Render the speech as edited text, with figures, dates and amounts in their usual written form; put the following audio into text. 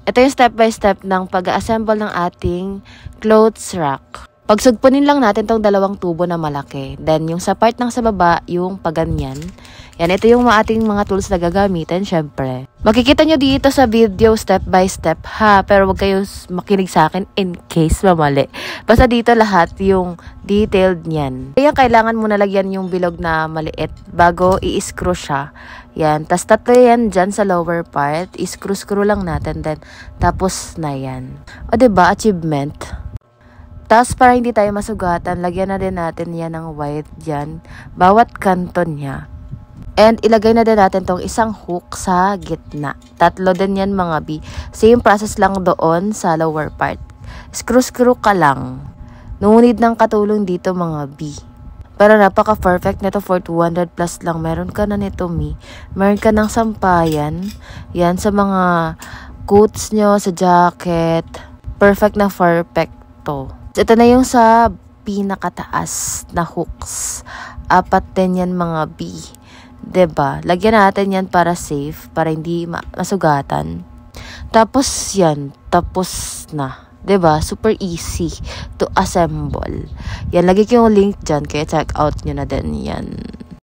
Ito yung step by step ng pag-assemble ng ating clothes rack. Pagsugpunin lang natin tong dalawang tubo na malaki. Then, yung sa part ng sa baba, yung paganyan. Yan, ito yung ating mga tools na gagamitin, syempre. Makikita nyo dito sa video step by step, ha? Pero wag kayo makinig sa akin in case mamali. Basta dito lahat yung detailed niyan. Kaya kailangan mo nalagyan yung bilog na maliit bago i-screw siya. Yan, tas tatlo yan dyan sa lower part. I-screw lang natin then. Tapos na yan. O diba, achievement. Tapos para hindi tayo masugatan, lagyan na din natin yan ng white dyan. Bawat kanto niya. And ilagay na din natin tong isang hook sa gitna. Tatlo din yan mga B. Same process lang doon sa lower part. Screw ka lang. Ngunit ng katulong dito mga B. Pero napaka-perfect nito for 200 plus lang. Meron ka na nito Mi. Meron ka ng sampayan. Yan sa mga coats nyo, sa jacket. Perfect na perfect to. Ito na yung sa pinakataas na hooks. 4 din yan mga B. 'Di ba? Lagyan natin yan para safe, para hindi masugatan. Tapos yan, tapos na. 'Di ba? Super easy to assemble. Yan, lagi ko yung link dyan, kaya check out nyo na din yan.